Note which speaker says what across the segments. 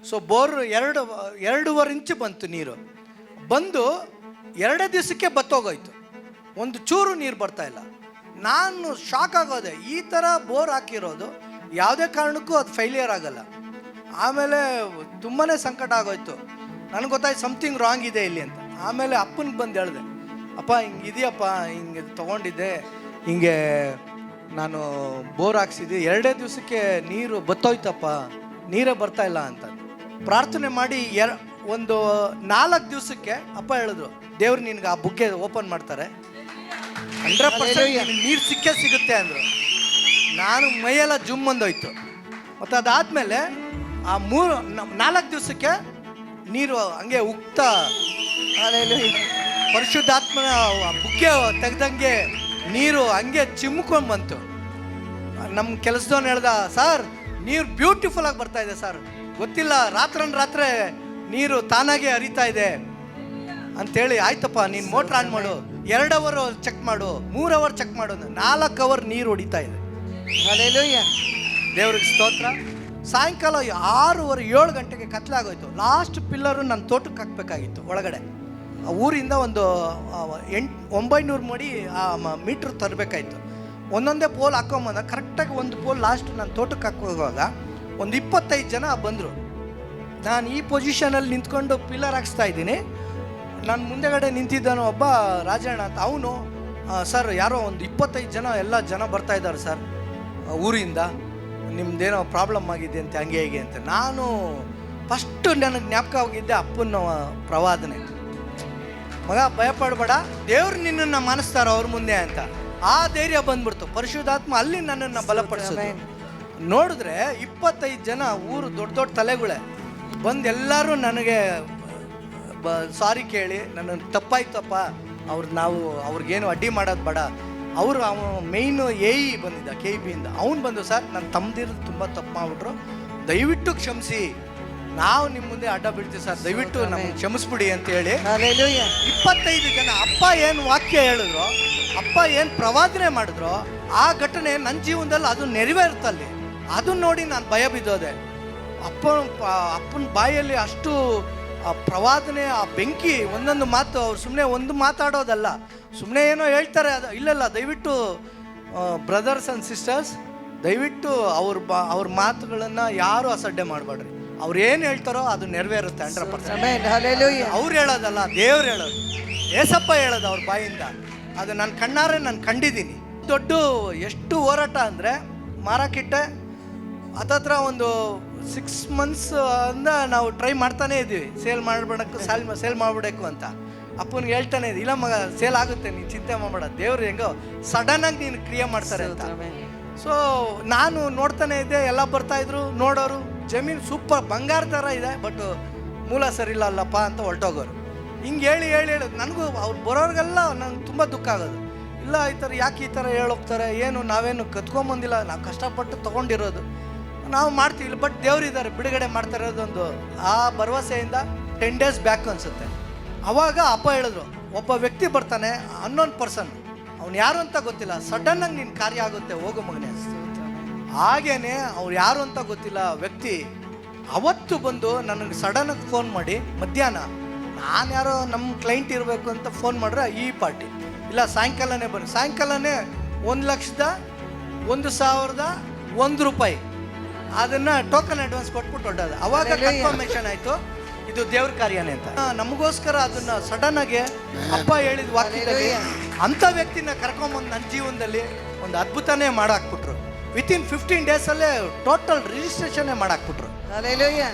Speaker 1: So bore 2.5 ಇಂಚು ಬಂತು ನೀರು. ಬಂದು 2 ದಿವಸಕ್ಕೆ ಬತ್ತೋಗೋಯ್ತು, ಒಂದು ಚೂರು ನೀರು ಬರ್ತಾಯಿಲ್ಲ. ನಾನು ಶಾಕ್ ಆಗೋದೆ, ಈ ಥರ ಬೋರ್ ಹಾಕಿರೋದು ಯಾವುದೇ ಕಾರಣಕ್ಕೂ ಅದು ಫೇಲಿಯರ್ ಆಗಲ್ಲ. ಆಮೇಲೆ ತುಂಬಾ ಸಂಕಟ ಆಗೋಯ್ತು. ನನಗೆ ಗೊತ್ತಾಯ್ತು ಸಮಥಿಂಗ್ ರಾಂಗ್ ಇದೆ ಇಲ್ಲಿ ಅಂತ. ಆಮೇಲೆ ಅಪ್ಪನಿಗೆ ಬಂದು ಹೇಳಿದೆ, ಅಪ್ಪ ಹಿಂಗಿದೆಯಪ್ಪ, ಹಿಂಗೆ ತೊಗೊಂಡಿದ್ದೆ, ಹಿಂಗೆ ನಾನು ಬೋರ್ ಹಾಕ್ಸಿದ್ದೆ, 2 ದಿವಸಕ್ಕೆ ನೀರು ಬತ್ತೋಯ್ತಪ್ಪ, ನೀರೇ ಬರ್ತಾಯಿಲ್ಲ ಅಂತ ಪ್ರಾರ್ಥನೆ ಮಾಡಿ ಒಂದು 4 ದಿವಸಕ್ಕೆ ಅಪ್ಪ ಹೇಳಿದ್ರು, ದೇವ್ರು ನಿನ್ಗೆ ಆ ಬುಗ್ಗೆ ಓಪನ್ ಮಾಡ್ತಾರೆ, 100% ನೀರು ಸಿಗುತ್ತೆ ಅಂದರು. ನಾನು ಮೈಯೆಲ್ಲ ಜುಮ್ ಅಂದೋಯ್ತು. ಮತ್ತು ಅದಾದಮೇಲೆ ಆ 4 ದಿವಸಕ್ಕೆ ನೀರು ಹಂಗೆ ಉಕ್ತ ಪರಿಶುದ್ಧಾತ್ಮನ ಬುಗ್ಗೆ ತೆಗ್ದಂಗೆ ನೀರು ಹಂಗೆ ಚಿಮ್ಕೊಂಡು ಬಂತು. ನಮ್ಮ ಕೆಲಸದವನು ಹೇಳ್ದ, ಸರ್ ನೀರು ಬ್ಯೂಟಿಫುಲ್ ಆಗಿ ಬರ್ತಾ ಇದೆ ಸರ್, ಗೊತ್ತಿಲ್ಲ ರಾತ್ರಿ ನೀರು ತಾನಾಗೆ ಹರಿತಾ ಇದೆ ಅಂಥೇಳಿ. ಆಯ್ತಪ್ಪ ನೀನು ಮೋಟ್ರ್ ಆನ್ ಮಾಡು, 2 ಅವರ್ ಚೆಕ್ ಮಾಡು, 3 ಅವರ್ ಚೆಕ್ ಮಾಡು, 4 ಅವರ್ ನೀರು ಹೊಡಿತಾ ಇದೆ. ದೇವ್ರಿಗೆ ಸ್ತೋತ್ರ. ಸಾಯಂಕಾಲ 6:30 ಗಂಟೆಗೆ ಕತ್ಲಾಗೋಯ್ತು. ಲಾಸ್ಟ್ ಪಿಲ್ಲರು ನನ್ನ ತೋಟಕ್ಕೆ ಹಾಕಬೇಕಾಗಿತ್ತು ಒಳಗಡೆ. ಊರಿಂದ ಒಂದು 900 ಮಡಿ ಮೀಟ್ರ್ ತರಬೇಕಾಯ್ತು. ಒಂದೊಂದೇ ಪೋಲ್ ಹಾಕೊಂಬಂದ ಕರೆಕ್ಟಾಗಿ ಒಂದು ಪೋಲ್ ಲಾಸ್ಟ್ ನನ್ನ ತೋಟಕ್ಕೆ ಹಾಕೋವಾಗ ಒಂದು 25 ಜನ ಬಂದರು. ನಾನು ಈ ಪೊಸಿಷನಲ್ಲಿ ನಿಂತ್ಕೊಂಡು ಪಿಲ್ಲರ್ ಹಾಕ್ಸ್ತಾ ಇದ್ದೀನಿ. ನಾನು ಮುಂದೆಗಡೆ ನಿಂತಿದ್ದಾನು ಒಬ್ಬ ರಾಜಣ್ಣ ಅಂತ, ಅವನು ಸರ್ ಯಾರೋ ಒಂದು 25 ಜನ ಎಲ್ಲ ಜನ ಬರ್ತಾ ಇದ್ದಾರೆ ಸರ್ ಊರಿಂದ, ನಿಮ್ದೇನೋ ಪ್ರಾಬ್ಲಮ್ ಆಗಿದೆ ಅಂತ ಹಂಗೆ ಹೇಗೆ ಅಂತ. ನಾನು ಫಸ್ಟು ನನಗೆ ಜ್ಞಾಪಕ ಹೋಗಿದ್ದೆ ಅಪ್ಪನ ಪ್ರವಾದನೆ, ಮಗ ಭಯಪಡಬೇಡ, ದೇವ್ರು ನಿನ್ನನ್ನು ಮಾನಿಸ್ತಾರೋ ಅವ್ರ ಮುಂದೆ ಅಂತ. ಆ ಧೈರ್ಯ ಬಂದ್ಬಿಡ್ತು. ಪರಿಶುದ್ಧಾತ್ಮ ಅಲ್ಲಿ ನನ್ನನ್ನು ಬಲಪಡಿಸಿದ್ರು. ನೋಡಿದ್ರೆ 25 ಜನ ಊರು ದೊಡ್ಡ ತಲೆಗಳೇ ಬಂದು ಎಲ್ಲರೂ ನನಗೆ ಸಾರಿ ಕೇಳಿ, ನನ್ನನ್ನು ತಪ್ಪಾಯ್ತಪ್ಪ, ಅವ್ರಿಗೇನು ಅಡ್ಡಿ ಮಾಡೋದು ಬೇಡ. ಅವನು ಮೇಯ್ನು ಬಂದಿದ್ದ KEB-ಇಂದ, ಅವನು ಬಂದು, ಸರ್ ನನ್ನ ತಮ್ಮದಿರು ತುಂಬ ತಪ್ಪು ಮಾಡಿಬಿಟ್ರು, ದಯವಿಟ್ಟು ಕ್ಷಮಿಸಿ, ನಾವು ನಿಮ್ಮ ಮುಂದೆ ಅಡ್ಡ ಬಿಡ್ತೀವಿ ಸರ್, ದಯವಿಟ್ಟು ನಮಗೆ ಕ್ಷಮಿಸ್ಬಿಡಿ ಅಂತೇಳಿ 25 ಜನ. ಅಪ್ಪ ಏನು ವಾಕ್ಯ ಹೇಳಿದ್ರು, ಅಪ್ಪ ಏನು ಪ್ರವಾದನೆ ಮಾಡಿದ್ರು, ಆ ಘಟನೆ ನನ್ನ ಜೀವನದಲ್ಲಿ ಅದು ನೆರವೇರುತ್ತಲ್ಲಿ. ಅದನ್ನ ನೋಡಿ ನಾನು ಭಯ ಬಿದ್ದೋದೆ. ಅಪ್ಪನ ಬಾಯಲ್ಲಿ ಅಷ್ಟು ಪ್ರವಾದನೆ, ಆ ಬೆಂಕಿ, ಒಂದೊಂದು ಮಾತು, ಅವ್ರು ಸುಮ್ಮನೆ ಒಂದು ಮಾತಾಡೋದಲ್ಲ, ಸುಮ್ಮನೆ ಏನೋ ಹೇಳ್ತಾರೆ ಅದು ಇಲ್ಲಲ್ಲ. ದಯವಿಟ್ಟು ಬ್ರದರ್ಸ್ ಆ್ಯಂಡ್ ಸಿಸ್ಟರ್ಸ್, ದಯವಿಟ್ಟು ಅವ್ರ ಮಾತುಗಳನ್ನು ಯಾರು ಅಸಡ್ಡೆ ಮಾಡಬೇಡ್ರಿ. ಅವ್ರು ಏನು ಹೇಳ್ತಾರೋ ಅದು ನೆರವೇರುತ್ತೆ 100%. ಅವ್ರು ಹೇಳೋದಲ್ಲ, ದೇವ್ರು ಹೇಳೋದು, ಏಸಪ್ಪ ಹೇಳೋದು ಅವ್ರ ಬಾಯಿಂದ. ಅದು ನನ್ನ ಕಣ್ಣಾರೆ ನಾನು ಕಂಡಿದ್ದೀನಿ. ದೊಡ್ಡ ಎಷ್ಟು ಹೋರಾಟ ಅಂದರೆ, ಮಾರಕ್ಕಿಟ್ಟೆ ಹತ್ತತ್ರ ಒಂದು 6 months ಅಂದ ನಾವು ಟ್ರೈ ಮಾಡ್ತಾನೇ ಇದ್ದೀವಿ, ಸೇಲ್ ಮಾಡಿಬಿಡಬೇಕು ಅಂತ. ಅಪ್ಪನಿಗೆ ಹೇಳ್ತಾನೆ ಇದ್ದೀವಿ, ಇಲ್ಲ ಮಗ ಸೇಲ್ ಆಗುತ್ತೆ, ನೀನು ಚಿಂತೆ ಮಾಡಬೇಡ, ದೇವ್ರು ಹೆಂಗೋ ಸಡನ್ನಾಗಿ ನೀನು ಕ್ರಿಯೆ ಮಾಡ್ತಾರೆ ಅಂತ. ಸೊ ನಾನು ನೋಡ್ತಾನೆ ಇದ್ದೆ, ಎಲ್ಲ ಬರ್ತಾಯಿದ್ರು ನೋಡೋರು, ಜಮೀನು ಸೂಪರ್ ಬಂಗಾರ ಥರ ಇದೆ, ಬಟ್ ಮೂಲ ಸರಿಯಿಲ್ಲ ಅಲ್ಲಪ್ಪ ಅಂತ ಹೊರಟೋಗೋರು. ಹಿಂಗೆ ಹೇಳಿ ನನಗೂ ಅವ್ರು ಬರೋರಿಗೆಲ್ಲ ನಂಗೆ ತುಂಬ ದುಃಖ ಆಗೋದು. ಇಲ್ಲ ಈ ಥರ ಯಾಕೆ ಈ ಥರ ಹೇಳೋಗ್ತಾರೆ, ಏನು ನಾವೇನು ಕತ್ಕೊಂಬಂದಿಲ್ಲ, ನಾವು ಕಷ್ಟಪಟ್ಟು ತೊಗೊಂಡಿರೋದು, ನಾವು ಮಾಡ್ತೀವಿ, ಬಟ್ ದೇವರಿದ್ದಾರೆ ಬಿಡುಗಡೆ ಮಾಡ್ತಾ ಇರೋದೊಂದು ಆ ಭರವಸೆಯಿಂದ 10 days ಬ್ಯಾಕ್ ಅನಿಸುತ್ತೆ. ಆವಾಗ ಅಪ್ಪ ಹೇಳಿದ್ರು, ಒಬ್ಬ ವ್ಯಕ್ತಿ ಬರ್ತಾನೆ, ಅನ್ನೋನ್ ಪರ್ಸನ್, ಅವ್ನು ಯಾರು ಅಂತ ಗೊತ್ತಿಲ್ಲ, ಸಡನ್ನಾಗಿ ನಿನ್ನ ಕಾರ್ಯ ಆಗುತ್ತೆ, ಹೋಗೋ ಮಗನೇ. ಹಾಗೇನೆ ಅವ್ರು ಯಾರು ಅಂತ ಗೊತ್ತಿಲ್ಲ ವ್ಯಕ್ತಿ ಅವತ್ತು ಬಂದು ನನಗೆ ಸಡನ್ನಾಗಿ ಫೋನ್ ಮಾಡಿ, ಮಧ್ಯಾಹ್ನ ನಾನು ಯಾರೋ ನಮ್ಮ ಕ್ಲೈಂಟ್ ಇರಬೇಕು ಅಂತ ಫೋನ್ ಮಾಡ್ರೆ, ಈ ಪಾರ್ಟಿ ಇಲ್ಲ ಸಾಯಂಕಾಲನೇ ಬನ್ನಿ, ಸಾಯಂಕಾಲನೇ 1,01,001 ರೂಪಾಯಿ ಅದನ್ನು ಟೋಕನ್ ಅಡ್ವಾನ್ಸ್ ಕೊಟ್ಬಿಟ್ಟು ಹೊರಡೋದು. ಅವಾಗ ಕನ್ಫರ್ಮೇಷನ್ ಆಯಿತು ಇದು ದೇವ್ರ ಕಾರ್ಯನೇ ಅಂತ. ನಮಗೋಸ್ಕರ ಅದನ್ನು ಸಡನ್ನಾಗಿ ಅಪ್ಪ ಹೇಳಿದ ವಾಕ್ಯದಲ್ಲಿ ಅಂಥ ವ್ಯಕ್ತಿನ ಕರ್ಕೊಂಬಂದು ನನ್ನ ಜೀವನದಲ್ಲಿ ಒಂದು ಅದ್ಭುತನೇ ಮಾಡಾಕ್ಬಿಟ್ರು. Within 15 daysಲ್ಲೇ total ರಿಜಿಸ್ಟ್ರೇಷನ್ನೇ ಮಾಡಾಕ್ಬಿಟ್ರು.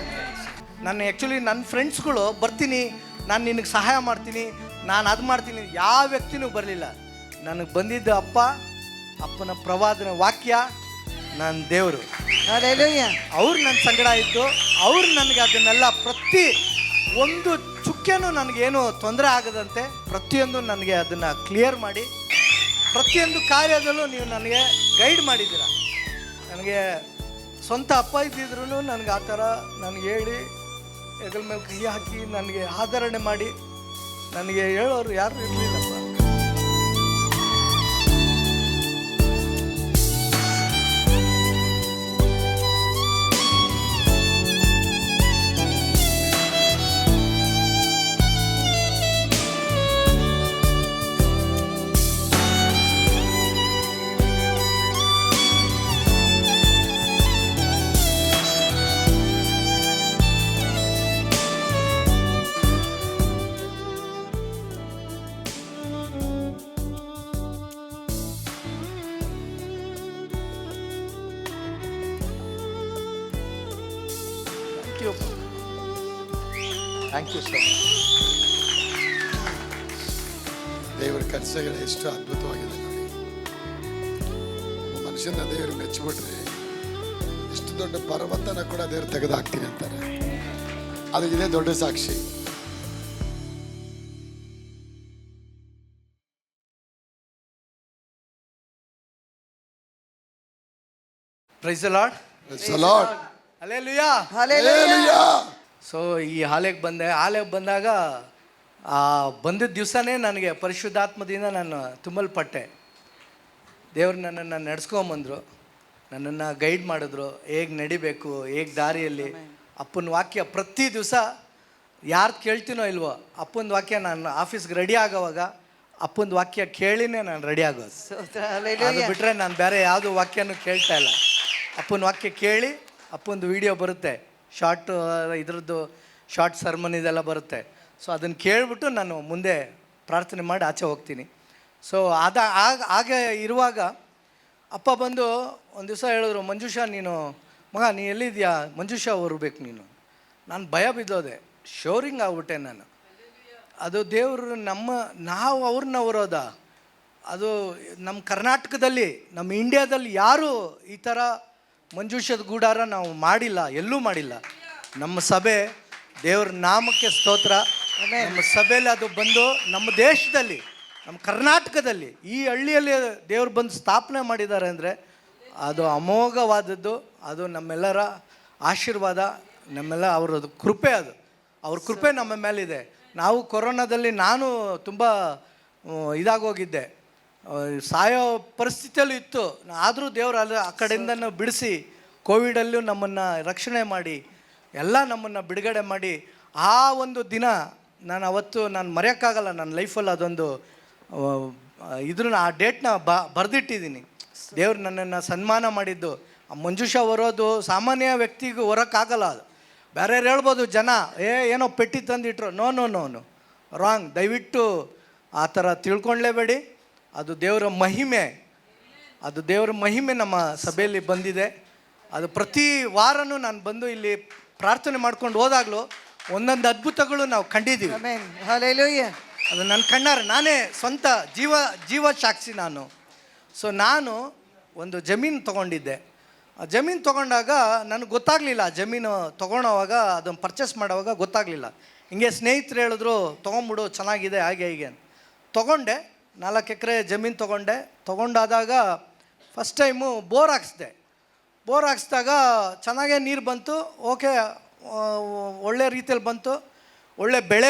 Speaker 1: ನಾನು ಆ್ಯಕ್ಚುಲಿ ನನ್ನ ಫ್ರೆಂಡ್ಸ್ಗಳು ಬರ್ತೀನಿ, ನಾನು ನಿನಗೆ ಸಹಾಯ ಮಾಡ್ತೀನಿ, ನಾನು ಅದು ಮಾಡ್ತೀನಿ, ಯಾವ ವ್ಯಕ್ತಿನೂ ಬರಲಿಲ್ಲ. ನನಗೆ ಬಂದಿದ್ದ ಅಪ್ಪನ ಪ್ರವಾದನೆ ವಾಕ್ಯ, ನನ್ನ ದೇವರು, ಅವ್ರು ನನ್ನ ಸಂಗಡ ಇದ್ದು, ಅವ್ರು ನನಗೆ ಅದನ್ನೆಲ್ಲ ಪ್ರತಿ ಒಂದು ಚುಕ್ಕೆನೂ ನನಗೇನು ತೊಂದರೆ ಆಗದಂತೆ ಪ್ರತಿಯೊಂದು ನನಗೆ ಅದನ್ನು ಕ್ಲಿಯರ್ ಮಾಡಿ, ಪ್ರತಿಯೊಂದು ಕಾರ್ಯದಲ್ಲೂ ನೀವು ನನಗೆ ಗೈಡ್ ಮಾಡಿದ್ದೀರ. ನನಗೆ ಸ್ವಂತ ಅಪ್ಪ ಇದ್ದಿದ್ರು ನನಗೆ ಆ ಥರ ನನಗೆ ಹೇಳಿ ಹೆಗಲ ಮೇಲೆ ಕೈ ಹಾಕಿ ನನಗೆ ಆಧರಣೆ ಮಾಡಿ ನನಗೆ ಹೇಳೋರು ಯಾರು ಇರಲಿಲ್ಲಪ್ಪ. You, thank you so much.
Speaker 2: ದೇವರ ಕೆಲಸಗಳು ಎಷ್ಟು ಅದ್ಭುತವಾಗಿದೆ ನೋಡಿ. ಮನುಷ್ಯನ ದೇವರು ಮೆಚ್ಚಿಬಿಟ್ರೆ ಎಷ್ಟು ದೊಡ್ಡ ಪರ್ವತನ ಕೂಡ ದೇವರು ತೆಗೆದುಹಾಕ್ತೀನಿ ಅಂತಾರೆ. ಅದು ಇದೇ ದೊಡ್ಡ ಸಾಕ್ಷಿ.
Speaker 1: Price the lord.
Speaker 2: Praise the Lord.
Speaker 1: Hallelujah.
Speaker 2: Hallelujah.
Speaker 1: So ಈ ಹಾಲೆಗೆ ಬಂದಾಗ ಬಂದಿದ್ದ ದಿವಸನೇ ನನಗೆ ಪರಿಶುದ್ಧಾತ್ಮದಿಂದ ನಾನು ತುಂಬಲ್ಪಟ್ಟೆ. ದೇವ್ರು ನನ್ನನ್ನು ನಡೆಸ್ಕೊಂಬಂದರು, ನನ್ನನ್ನು ಗೈಡ್ ಮಾಡಿದ್ರು, ಹೇಗೆ ನಡಿಬೇಕು, ಹೇಗೆ ದಾರಿಯಲ್ಲಿ. ಅಪ್ಪನ ವಾಕ್ಯ ಪ್ರತಿ ದಿವಸ ಯಾರು ಕೇಳ್ತೀನೋ ಇಲ್ವೋ, ಅಪ್ಪನ ವಾಕ್ಯ ನಾನು ಆಫೀಸ್ಗೆ ರೆಡಿ ಆಗೋವಾಗ ಅಪ್ಪನ ವಾಕ್ಯ ಕೇಳಿನೇ ನಾನು ರೆಡಿ ಆಗೋದು. ಅದು ಬಿಟ್ಟರೆ ನಾನು ಬೇರೆ ಯಾವುದು ವಾಕ್ಯನೂ ಕೇಳ್ತಾ ಇಲ್ಲ. ಅಪ್ಪನ ವಾಕ್ಯ ಕೇಳಿ, ಅಪ್ಪಂದು ವಿಡಿಯೋ ಬರುತ್ತೆ, ಶಾರ್ಟ್ ಇದ್ರದ್ದು ಶಾರ್ಟ್ ಸರ್ಮನ್ ಇದೆಲ್ಲ ಬರುತ್ತೆ. ಸೊ ಅದನ್ನು ಕೇಳಿಬಿಟ್ಟು ನಾನು ಮುಂದೆ ಪ್ರಾರ್ಥನೆ ಮಾಡಿ ಆಚೆ ಹೋಗ್ತೀನಿ. ಸೊ ಹಾಗೆ ಇರುವಾಗ ಅಪ್ಪ ಬಂದು ಒಂದು ದಿವಸ ಹೇಳಿದ್ರು, ಮಂಜುಷಾ ನೀನು ಮಗ ನೀ ಎಲ್ಲಿದ್ಯಾ, ಮಂಜುಷಾ ಹೊರಬೇಕು ನೀನು. ನಾನು ಭಯ ಬಿದ್ದೋದೆ, ಶೋರಿಂಗ್ ಆಗ್ಬಿಟ್ಟೆ ನಾನು. ಅದು ದೇವರು ನಾವು ಅವ್ರನ್ನ ಹೊರೋದ, ಅದು ನಮ್ಮ ಕರ್ನಾಟಕದಲ್ಲಿ, ನಮ್ಮ ಇಂಡಿಯಾದಲ್ಲಿ ಯಾರೂ ಈ ಥರ ಮಂಜುಷದ ಗೂಡಾರ ನಾವು ಮಾಡಿಲ್ಲ, ಎಲ್ಲೂ ಮಾಡಿಲ್ಲ. ನಮ್ಮ ಸಭೆ, ದೇವ್ರ ನಾಮಕ್ಕೆ ಸ್ತೋತ್ರ. ನಮ್ಮ ಸಭೆಯಲ್ಲಿ ಅದು ಬಂದು ನಮ್ಮ ದೇಶದಲ್ಲಿ, ನಮ್ಮ ಕರ್ನಾಟಕದಲ್ಲಿ, ಈ ಹಳ್ಳಿಯಲ್ಲಿ ದೇವ್ರು ಬಂದು ಸ್ಥಾಪನೆ ಮಾಡಿದ್ದಾರೆ ಅಂದರೆ ಅದು ಅಮೋಘವಾದದ್ದು. ಅದು ನಮ್ಮೆಲ್ಲರ ಆಶೀರ್ವಾದ, ನಮ್ಮೆಲ್ಲ ಅವ್ರದ್ದು ಕೃಪೆ. ಅದು ಅವ್ರ ಕೃಪೆ ನಮ್ಮ ಮೇಲಿದೆ. ನಾವು ಕೊರೋನಾದಲ್ಲಿ ನಾನು ತುಂಬ ಇದಾಗೋಗಿದ್ದೆ, ಸಾಯೋ ಪರಿಸ್ಥಿತಿಯಲ್ಲೂ ಇತ್ತು. ಆದರೂ ದೇವರು ಆ ಕಡೆಯಿಂದನೂ ಬಿಡಿಸಿ ಕೋವಿಡಲ್ಲೂ ನಮ್ಮನ್ನು ರಕ್ಷಣೆ ಮಾಡಿ ಎಲ್ಲ ನಮ್ಮನ್ನು ಬಿಡುಗಡೆ ಮಾಡಿ ಆ ಒಂದು ದಿನ ನಾನು ಮರೆಯೋಕ್ಕಾಗಲ್ಲ. ನನ್ನ ಲೈಫಲ್ಲಿ ಅದೊಂದು ಆ ಡೇಟ್ನ ಬರೆದಿಟ್ಟಿದ್ದೀನಿ. ದೇವ್ರು ನನ್ನನ್ನು ಸನ್ಮಾನ ಮಾಡಿದ್ದು. ಆ ಮಂಜುಷಾ ಹೊರೋದು ಸಾಮಾನ್ಯ ವ್ಯಕ್ತಿಗೂ ಹೊರೋಕ್ಕಾಗಲ್ಲ. ಅದು ಬೇರೆಯವ್ರು ಹೇಳ್ಬೋದು, ಜನ ಏನೋ ಪೆಟ್ಟಿ ತಂದಿಟ್ರು. No wrong. ದಯವಿಟ್ಟು ಆ ಥರ ತಿಳ್ಕೊಳ್ಳೇಬೇಡಿ. ಅದು ದೇವರ ಮಹಿಮೆ, ಅದು ದೇವರ ಮಹಿಮೆ ನಮ್ಮ ಸಭೆಯಲ್ಲಿ ಬಂದಿದೆ. ಅದು ಪ್ರತಿ ವಾರನೂ ನಾನು ಬಂದು ಇಲ್ಲಿ ಪ್ರಾರ್ಥನೆ ಮಾಡ್ಕೊಂಡು ಹೋದಾಗಲೂ ಒಂದೊಂದು ಅದ್ಭುತಗಳು ನಾವು ಕಂಡಿದ್ದೀವಿ. ಅದು ನನ್ನ ಕಣ್ಣಾರೆ, ನಾನೇ ಸ್ವಂತ ಜೀವ ಸಾಕ್ಷಿ ನಾನು. ಸೊ ನಾನು ಒಂದು ಜಮೀನು ತೊಗೊಂಡಿದ್ದೆ. ಆ ಜಮೀನು ತೊಗೊಂಡಾಗ ನನಗೆ ಗೊತ್ತಾಗಲಿಲ್ಲ. ಜಮೀನು ತೊಗೊಳೋವಾಗ, ಅದನ್ನು ಪರ್ಚೇಸ್ ಮಾಡೋವಾಗ ಗೊತ್ತಾಗಲಿಲ್ಲ. ಹಿಂಗೆ ಸ್ನೇಹಿತರು ಹೇಳಿದ್ರು, ತೊಗೊಂಬಿಡು ಚೆನ್ನಾಗಿದೆ ಹಾಗೆ ಹೀಗೆ ಅಂತ. ತೊಗೊಂಡೆ. 4 ಎಕರೆ ಜಮೀನು ತೊಗೊಂಡಾದಾಗ ಫಸ್ಟ್ ಟೈಮು ಬೋರ್ ಹಾಕ್ಸಿದಾಗ ಚೆನ್ನಾಗೇ ನೀರು ಬಂತು. ಓಕೆ, ಒಳ್ಳೆ ರೀತಿಯಲ್ಲಿ ಬಂತು. ಒಳ್ಳೆ ಬೆಳೆ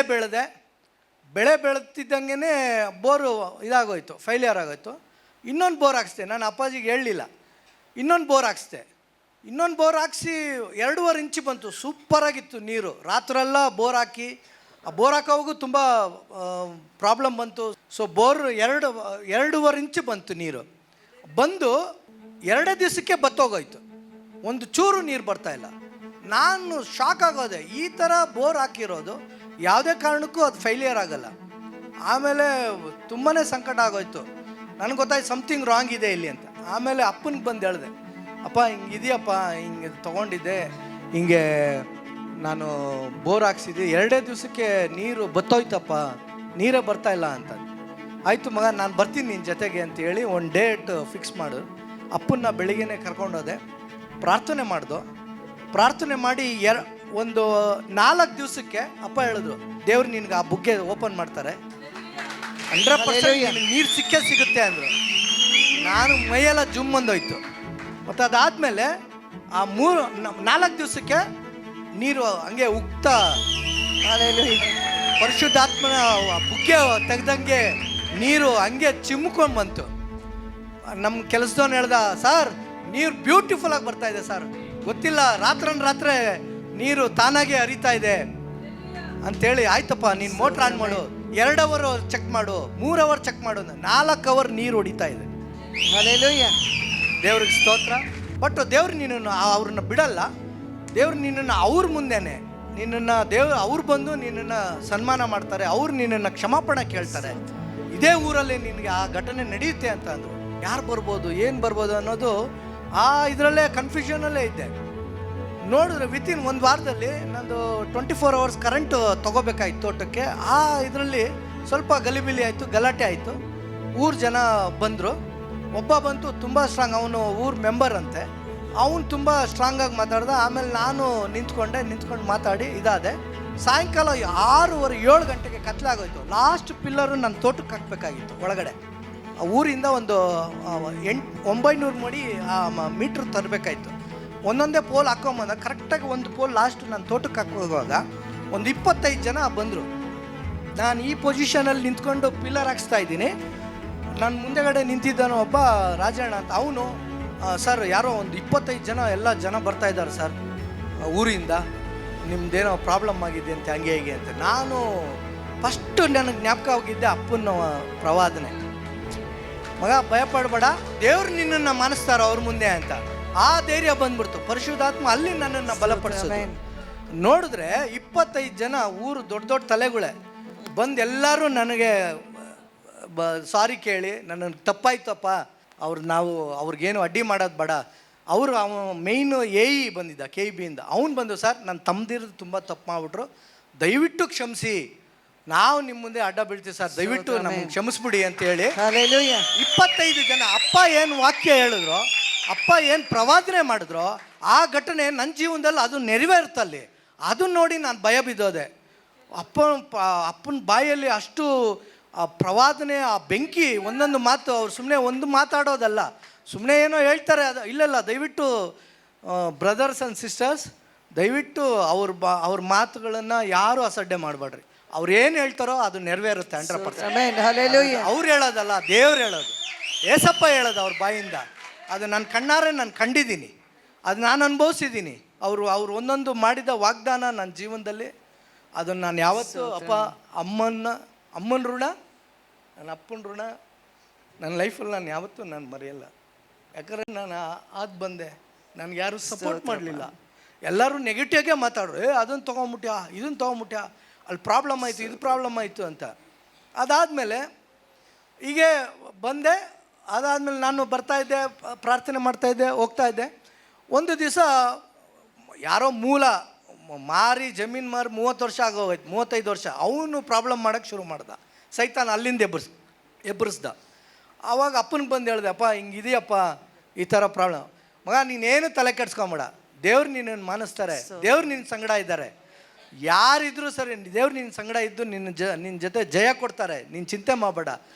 Speaker 1: ಬೆಳೆತಿದ್ದಂಗೆ ಬೋರು ಇದಾಗೋಯ್ತು, ಫೈಲಿಯರ್ ಆಗೋಯ್ತು. ಇನ್ನೊಂದು ಬೋರ್ ಹಾಕ್ಸಿದೆ. ನಾನು ಅಪ್ಪಾಜಿಗೆ ಹೇಳಲಿಲ್ಲ. ಇನ್ನೊಂದು ಬೋರ್ ಹಾಕ್ಸಿ 2.5 ಇಂಚು ಬಂತು. ಸೂಪರಾಗಿತ್ತು ನೀರು. ರಾತ್ರೆಲ್ಲ ಬೋರ್ ಹಾಕಿ, ಆ ಬೋರ್ ಹಾಕೋವಾಗೂ ತುಂಬ ಪ್ರಾಬ್ಲಮ್ ಬಂತು. ಸೊ ಬೋರ್ 2.5 ಇಂಚು ಬಂತು ನೀರು. ಬಂದು 2 ದಿವಸಕ್ಕೆ ಬತ್ತೋಗೋಯ್ತು. ಒಂದು ಚೂರು ನೀರು ಬರ್ತಾಯಿಲ್ಲ. ನಾನು ಶಾಕ್ ಆಗೋದೆ. ಈ ಥರ ಬೋರ್ ಹಾಕಿರೋದು ಯಾವುದೇ ಕಾರಣಕ್ಕೂ ಅದು ಫೈಲಿಯರ್ ಆಗಲ್ಲ. ಆಮೇಲೆ ತುಂಬಾ ಸಂಕಟ ಆಗೋಯ್ತು. ನನಗೆ ಗೊತ್ತಾಯ್ತು ಸಮಥಿಂಗ್ ರಾಂಗ್ ಇದೆ ಇಲ್ಲಿ ಅಂತ. ಆಮೇಲೆ ಅಪ್ಪನಿಗೆ ಬಂದು ಹೇಳಿದೆ, ಅಪ್ಪ ಹಿಂಗಿದೆಯಪ್ಪ, ಹಿಂಗೆ ತೊಗೊಂಡಿದ್ದೆ, ಹಿಂಗೆ ನಾನು ಬೋರ್ ಹಾಕ್ಸಿದ್ದೆ, 2 ದಿವಸಕ್ಕೆ ನೀರು ಬತ್ತೋಯ್ತಪ್ಪ, ನೀರೇ ಬರ್ತಾಯಿಲ್ಲ ಅಂತ. ಆಯಿತು ಮಗ, ನಾನು ಬರ್ತೀನಿ ನಿನ್ನ ಜೊತೆಗೆ ಅಂತೇಳಿ ಒಂದು ಡೇಟ್ ಫಿಕ್ಸ್ ಮಾಡು. ಅಪ್ಪನ್ನ ಬೆಳಿಗ್ಗೆನೇ ಕರ್ಕೊಂಡೋದೆ. ಪ್ರಾರ್ಥನೆ ಮಾಡಿ ಒಂದು 4 ದಿವಸಕ್ಕೆ ಅಪ್ಪ ಹೇಳಿದ್ರು, ದೇವ್ರು ನಿನ್ಗೆ ಆ ಬುಗ್ಗೆ ಓಪನ್ ಮಾಡ್ತಾರೆ, 100% ನೀರು ಸಿಗುತ್ತೆ ಅಂದರು. ನಾನು ಮೈಯೆಲ್ಲ ಜುಮ್ ಬಂದೋಯ್ತು. ಮತ್ತು ಅದಾದಮೇಲೆ ಆ 4 ದಿವಸಕ್ಕೆ ನೀರು ಹಂಗೆ ಉಕ್ತಾ ಪರಿಶುದ್ಧಾತ್ಮನ ಬುಗ್ಗೆ ತೆಗ್ದಂಗೆ ನೀರು ಹಂಗೆ ಚಿಮ್ಕೊಂಡು ಬಂತು. ನಮ್ಮ ಕೆಲಸದವನು ಹೇಳ್ದ, ಸರ್ ನೀರು ಬ್ಯೂಟಿಫುಲ್ಲಾಗಿ ಬರ್ತಾ ಇದೆ ಸರ್, ಗೊತ್ತಿಲ್ಲ, ರಾತ್ರಿ ನೀರು ತಾನಾಗೆ ಹರಿತಾ ಇದೆ ಅಂಥೇಳಿ. ಆಯ್ತಪ್ಪ, ನೀನು ಮೋಟ್ರ್ ಆನ್ ಮಾಡು, 2 ಅವರ್ ಚೆಕ್ ಮಾಡು, 3 ಅವರ್ ಚೆಕ್ ಮಾಡು. 4 ಅವರ್ ನೀರು ಹೊಡಿತಾ ಇದೆ. ದೇವ್ರಿಗೆ ಸ್ತೋತ್ರ. ಬಟ್ ದೇವ್ರು ನಿನ್ನನ್ನು ಅವ್ರನ್ನ ಬಿಡಲ್ಲ. ದೇವ್ರು ನಿನ್ನನ್ನು ಅವ್ರ ಮುಂದೆನೆ ಅವ್ರು ಬಂದು ನಿನ್ನನ್ನು ಸನ್ಮಾನ ಮಾಡ್ತಾರೆ. ಅವ್ರು ನಿನ್ನನ್ನು ಕ್ಷಮಾಪಣೆ ಕೇಳ್ತಾರೆ. ಇದೇ ಊರಲ್ಲಿ ನಿನಗೆ ಆ ಘಟನೆ ನಡೆಯುತ್ತೆ ಅಂತ ಅಂದರು. ಯಾರು ಬರ್ಬೋದು, ಏನು ಬರ್ಬೋದು ಅನ್ನೋದು ಇದರಲ್ಲೇ ಕನ್ಫ್ಯೂಷನಲ್ಲೇ ಇದ್ದೆ. ನೋಡಿದ್ರೆ ವಿತಿನ್ ಒಂದು ವಾರದಲ್ಲಿ ನಂದು 24 hours ಕರೆಂಟು ತೊಗೋಬೇಕಾಯ್ತು ತೋಟಕ್ಕೆ. ಆ ಇದರಲ್ಲಿ ಸ್ವಲ್ಪ ಗಲಿಬಿಲಿ ಆಯಿತು, ಗಲಾಟೆ ಆಯಿತು. ಊರು ಜನ ಬಂದರು. ಒಬ್ಬ ಬಂತು ತುಂಬ ಸ್ಟ್ರಾಂಗ್, ಅವನು ಊರು ಮೆಂಬರ್ ಅಂತೆ. ಅವನು ತುಂಬ ಸ್ಟ್ರಾಂಗಾಗಿ ಮಾತಾಡ್ದ. ಆಮೇಲೆ ನಾನು ನಿಂತ್ಕೊಂಡು ಮಾತಾಡಿ ಇದಾದೆ. ಸಾಯಂಕಾಲ 6:30 7 ಗಂಟೆಗೆ ಕತ್ಲಾಗೋಯ್ತು. ಲಾಸ್ಟ್ ಪಿಲ್ಲರು ನನ್ನ ತೋಟಕ್ಕೆ ಹಾಕಬೇಕಾಗಿತ್ತು ಒಳಗಡೆ. ಊರಿಂದ ಒಂದು 900 ಮಡಿ ಮೀಟ್ರ್ ತರಬೇಕಾಯ್ತು. ಒಂದೊಂದೇ ಪೋಲ್ ಹಾಕೊಂಬಂದ. ಕರೆಕ್ಟಾಗಿ ಒಂದು ಪೋಲ್ ಲಾಸ್ಟ್ ನನ್ನ ತೋಟಕ್ಕೆ ಹಾಕೋವಾಗ ಒಂದು 25 ಜನ ಬಂದರು. ನಾನು ಈ ಪೊಸಿಷನಲ್ಲಿ ನಿಂತ್ಕೊಂಡು ಪಿಲ್ಲರ್ ಹಾಕ್ಸ್ತಾ ಇದ್ದೀನಿ. ನನ್ನ ಮುಂದೆಗಡೆ ನಿಂತಿದ್ದಾನೋ ಒಬ್ಬ ರಾಜಣ್ಣ ಅಂತ. ಅವನು ಸರ್ ಯಾರೋ ಒಂದು 25 ಜನ ಎಲ್ಲ ಜನ ಬರ್ತಾ ಇದ್ದಾರೆ ಸರ್ ಊರಿಂದ, ನಿಮ್ದೇನೋ ಪ್ರಾಬ್ಲಮ್ ಆಗಿದೆ ಅಂತ ಹಂಗೆ ಹೀಗೆ ಅಂತ. ನಾನು ಫಸ್ಟು ನನಗೆ ಜ್ಞಾಪಕ ಹೋಗಿದ್ದೆ ಅಪ್ಪನ ಪ್ರವಾದನೆ, ಮಗ ಭಯಪಡಬೇಡ, ದೇವ್ರು ನಿನ್ನನ್ನು ಮಾನಿಸ್ತಾರ ಅವ್ರ ಮುಂದೆ ಅಂತ. ಆ ಧೈರ್ಯ ಬಂದ್ಬಿಡ್ತು. ಪರಿಶುದ್ಧಾತ್ಮ ಅಲ್ಲಿ ನನ್ನನ್ನು ಬಲಪಡಿಸೋದು. ನೋಡಿದ್ರೆ 25 ಜನ ಊರು ದೊಡ್ಡ ದೊಡ್ಡ ತಲೆಗಳೇ ಬಂದು ಎಲ್ಲರೂ ನನಗೆ ಸಾರಿ ಕೇಳಿ, ನನ್ನನ್ನು ತಪ್ಪಾಯ್ತಪ್ಪ, ನಾವು ಅವ್ರಿಗೇನು ಅಡ್ಡಿ ಮಾಡೋದು ಬೇಡ. ಅವರು ಮೇಯ್ನ್ ಬಂದಿದ್ದ KEB-ಯಿಂದ. ಅವನು ಬಂದು, ಸರ್ ನನ್ನ ತಮ್ಮದಿರು ತುಂಬ ತಪ್ಪು ಮಾಡಿಬಿಟ್ರು, ದಯವಿಟ್ಟು ಕ್ಷಮಿಸಿ, ನಾವು ನಿಮ್ಮ ಮುಂದೆ ಅಡ್ಡ ಬೀಳ್ತೀವಿ ಸರ್, ದಯವಿಟ್ಟು ನಮಗೆ ಕ್ಷಮಿಸ್ಬಿಡಿ ಅಂತೇಳಿ 25 ಜನ. ಅಪ್ಪ ಏನು ವಾಕ್ಯ ಹೇಳಿದ್ರು, ಅಪ್ಪ ಏನು ಪ್ರವಾದನೆ ಮಾಡಿದ್ರು, ಆ ಘಟನೆ ನನ್ನ ಜೀವನದಲ್ಲಿ ಅದು ನೆರವೇರುತ್ತಲ್ಲಿ. ಅದನ್ನ ನೋಡಿ ನಾನು ಭಯ ಬಿದ್ದೋದೆ. ಅಪ್ಪನ ಬಾಯಲ್ಲಿ ಅಷ್ಟು ಆ ಪ್ರವಾದನೆ, ಆ ಬೆಂಕಿ, ಒಂದೊಂದು ಮಾತು. ಅವ್ರು ಸುಮ್ಮನೆ ಒಂದು ಮಾತಾಡೋದಲ್ಲ, ಸುಮ್ಮನೆ ಏನೋ ಹೇಳ್ತಾರೆ. ಅದು ಇಲ್ಲಲ್ಲ, ದಯವಿಟ್ಟು ಬ್ರದರ್ಸ್ ಆ್ಯಂಡ್ ಸಿಸ್ಟರ್ಸ್, ದಯವಿಟ್ಟು ಅವ್ರ ಮಾತುಗಳನ್ನು ಯಾರೂ ಅಸಡ್ಡೆ ಮಾಡಬೇಡ್ರಿ. ಅವ್ರು ಏನು ಹೇಳ್ತಾರೋ ಅದು ನೆರವೇರುತ್ತೆ 100%. ಅವ್ರು ಹೇಳೋದಲ್ಲ, ದೇವ್ರು ಹೇಳೋದು, ಏಸಪ್ಪ ಹೇಳೋದು ಅವ್ರ ಬಾಯಿಂದ. ಅದು ನನ್ನ ಕಣ್ಣಾರೆ ನಾನು ಕಂಡಿದ್ದೀನಿ, ಅದು ನಾನು ಅನುಭವಿಸಿದ್ದೀನಿ. ಅವರು ಒಂದೊಂದು ಮಾಡಿದ ವಾಗ್ದಾನ ನನ್ನ ಜೀವನದಲ್ಲಿ, ಅದನ್ನು ನಾನು ಯಾವತ್ತೂ ಅಮ್ಮನ ಋಣ, ನನ್ನ ಅಪ್ಪನ ಋಣ ನನ್ನ ಲೈಫಲ್ಲಿ ನಾನು ಯಾವತ್ತೂ ಮರೆಯಲ್ಲ. ಯಾಕಂದರೆ ನಾನು ಬಂದೆ, ನನಗೆ ಯಾರೂ ಸಪೋರ್ಟ್ ಮಾಡಲಿಲ್ಲ. ಎಲ್ಲರೂ ನೆಗೆಟಿವಾಗೇ ಮಾತಾಡ್ರು, ಅದನ್ನು ತೊಗೊಂಬಿಟ್ಯಾ, ಇದನ್ನು ತೊಗೊಂಬಿಟ್ಯಾ, ಅಲ್ಲಿ ಪ್ರಾಬ್ಲಮ್ ಆಯಿತು, ಇದು ಪ್ರಾಬ್ಲಮ್ ಆಯಿತು ಅಂತ. ಅದಾದಮೇಲೆ ಹೀಗೆ ಬಂದೆ. ಅದಾದಮೇಲೆ ನಾನು ಬರ್ತಾಯಿದ್ದೆ, ಪ್ರಾರ್ಥನೆ ಮಾಡ್ತಾಯಿದ್ದೆ, ಹೋಗ್ತಾಯಿದ್ದೆ. ಒಂದು ದಿವಸ ಯಾರೋ ಮಾರಿ ಜಮೀನು ಮಾರಿ 30 ವರ್ಷ ಆಗೋಯ್ತು, 35 ವರ್ಷ. ಅವನು ಪ್ರಾಬ್ಲಮ್ ಮಾಡೋಕ್ಕೆ ಶುರು ಮಾಡ್ದ. ಸೈತಾನ ಅಲ್ಲಿಂದ ಎಬ್ಬರಿಸ್ದ. ಆವಾಗ ಅಪ್ಪನಿಗೆ ಬಂದು ಹೇಳಿದೆ, ಅಪ್ಪ ಹಿಂಗಿದೆಯಪ್ಪ, ಈ ಥರ ಪ್ರಾಬ್ಲಮ್. ಮಗ ನೀನೇನು ತಲೆ ಕೆಡ್ಸ್ಕೊಂಬೇಡ, ದೇವ್ರು ನಿನ್ನನ್ನು ಮಾನಿಸ್ತಾರೆ, ದೇವ್ರು ನಿನ್ನ ಸಂಗಡ ಇದ್ದಾರೆ. ಯಾರಿದ್ರೂ ಸರಿ, ದೇವ್ರು ನಿನ್ನ ಸಂಗಡ ಇದ್ದು ನಿನ್ನ ಜೊತೆ ಜಯ ಕೊಡ್ತಾರೆ, ನೀನು ಚಿಂತೆ ಮಾಡಬೇಡ,